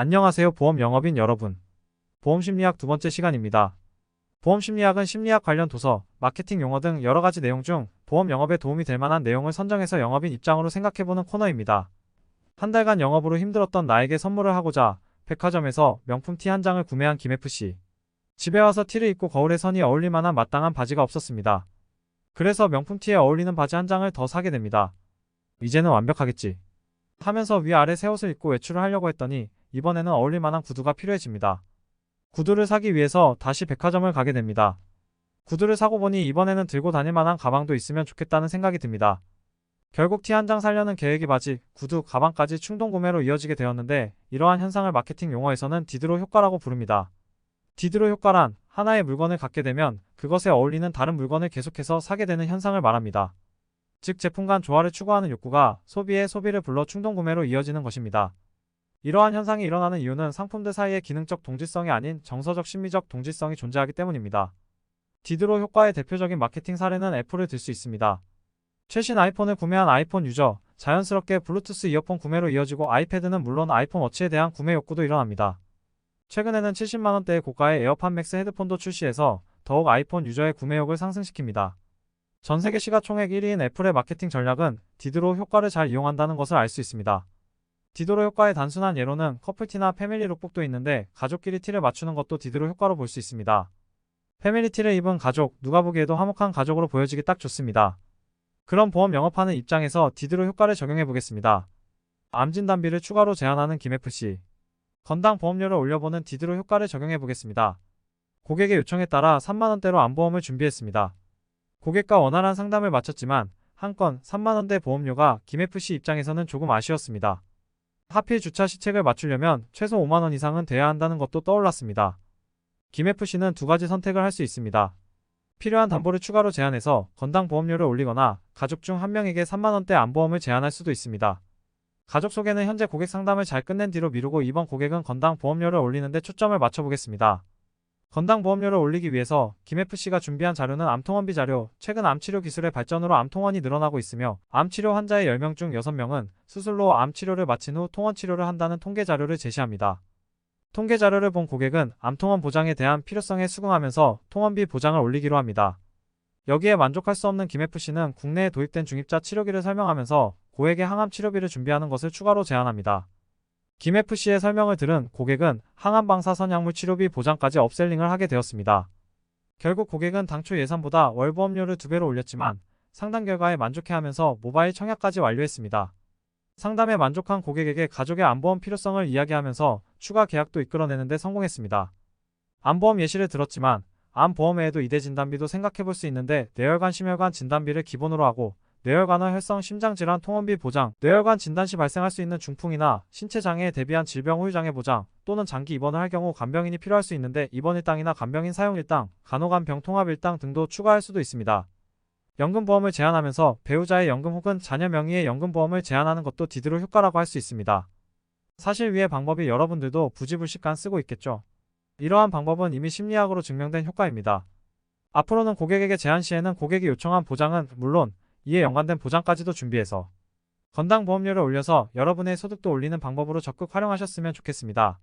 안녕하세요 보험 영업인 여러분. 보험심리학 두 번째 시간입니다. 보험심리학은 심리학 관련 도서, 마케팅 용어 등 여러가지 내용 중 보험 영업에 도움이 될 만한 내용을 선정해서 영업인 입장으로 생각해보는 코너입니다. 한 달간 영업으로 힘들었던 나에게 선물을 하고자 백화점에서 명품 티 한 장을 구매한 김FC. 집에 와서 티를 입고 거울에 선이 어울릴 만한 마땅한 바지가 없었습니다. 그래서 명품 티에 어울리는 바지 한 장을 더 사게 됩니다. 이제는 완벽하겠지 하면서 위아래 새 옷을 입고 외출을 하려고 했더니 이번에는 어울릴 만한 구두가 필요해집니다. 구두를 사기 위해서 다시 백화점을 가게 됩니다. 구두를 사고 보니 이번에는 들고 다닐 만한 가방도 있으면 좋겠다는 생각이 듭니다. 결국 티 한 장 사려는 계획이 바지, 구두, 가방까지 충동 구매로 이어지게 되었는데 이러한 현상을 마케팅 용어에서는 디드로 효과라고 부릅니다. 디드로 효과란 하나의 물건을 갖게 되면 그것에 어울리는 다른 물건을 계속해서 사게 되는 현상을 말합니다. 즉 제품 간 조화를 추구하는 욕구가 소비의 소비를 불러 충동 구매로 이어지는 것입니다. 이러한 현상이 일어나는 이유는 상품들 사이의 기능적 동질성이 아닌 정서적 심리적 동질성이 존재하기 때문입니다. 디드로 효과의 대표적인 마케팅 사례는 애플을 들 수 있습니다. 최신 아이폰을 구매한 아이폰 유저, 자연스럽게 블루투스 이어폰 구매로 이어지고 아이패드는 물론 아이폰 워치에 대한 구매 욕구도 일어납니다. 최근에는 70만원대의 고가의 에어팟 맥스 헤드폰도 출시해서 더욱 아이폰 유저의 구매욕을 상승시킵니다. 전세계 시가총액 1위인 애플의 마케팅 전략은 디드로 효과를 잘 이용한다는 것을 알 수 있습니다. 디드로 효과의 단순한 예로는 커플티나 패밀리 룩북도 있는데 가족끼리 티를 맞추는 것도 디드로 효과로 볼 수 있습니다. 패밀리 티를 입은 가족, 누가 보기에도 화목한 가족으로 보여지기 딱 좋습니다. 그럼 보험 영업하는 입장에서 디드로 효과를 적용해 보겠습니다. 암 진단비를 추가로 제한하는 김FC. 건당 보험료를 올려보는 디드로 효과를 적용해 보겠습니다. 고객의 요청에 따라 3만원대로 암보험을 준비했습니다. 고객과 원활한 상담을 마쳤지만 한 건 3만원대 보험료가 김FC 입장에서는 조금 아쉬웠습니다. 하필 주차 시책을 맞추려면 최소 5만원 이상은 돼야 한다는 것도 떠올랐습니다. 김FC는 두 가지 선택을 할 수 있습니다. 필요한 담보를 추가로 제한해서 건당 보험료를 올리거나 가족 중 한 명에게 3만원대 암보험을 제한할 수도 있습니다. 가족 속에는 현재 고객 상담을 잘 끝낸 뒤로 미루고 이번 고객은 건당 보험료를 올리는데 초점을 맞춰보겠습니다. 건당 보험료를 올리기 위해서 김FC가 준비한 자료는 암통원비 자료, 최근 암치료 기술의 발전으로 암통원이 늘어나고 있으며 암치료 환자의 10명 중 6명은 수술로 암치료를 마친 후 통원 치료를 한다는 통계 자료를 제시합니다. 통계 자료를 본 고객은 암통원 보장에 대한 필요성에 수긍하면서 통원비 보장을 올리기로 합니다. 여기에 만족할 수 없는 김FC는 국내에 도입된 중입자 치료기를 설명하면서 고액의 항암 치료비를 준비하는 것을 추가로 제안합니다. 김FC의 설명을 들은 고객은 항암 방사선 약물 치료비 보장까지 업셀링을 하게 되었습니다. 결국 고객은 당초 예산보다 월 보험료를 2배로 올렸지만 상담 결과에 만족해하면서 모바일 청약까지 완료했습니다. 상담에 만족한 고객에게 가족의 암보험 필요성을 이야기하면서 추가 계약도 이끌어내는데 성공했습니다. 암보험 예시를 들었지만 암보험 외에도 이대 진단비도 생각해볼 수 있는데 뇌혈관 심혈관 진단비를 기본으로 하고 뇌혈관화 혈성 심장질환 통원비 보장, 뇌혈관 진단 시 발생할 수 있는 중풍이나 신체장애에 대비한 질병 후유장애 보장 또는 장기 입원을 할 경우 간병인이 필요할 수 있는데 입원 일당이나 간병인 사용 일당, 간호간병 통합 일당 등도 추가할 수도 있습니다. 연금보험을 제한하면서 배우자의 연금 혹은 자녀 명의의 연금보험을 제한하는 것도 디드로 효과라고 할 수 있습니다. 사실 위의 방법이 여러분들도 부지불식간 쓰고 있겠죠. 이러한 방법은 이미 심리학으로 증명된 효과입니다. 앞으로는 고객에게 제한 시에는 고객이 요청한 보장은 물론 이에 연관된 보장까지도 준비해서 건당 보험료를 올려서 여러분의 소득도 올리는 방법으로 적극 활용하셨으면 좋겠습니다.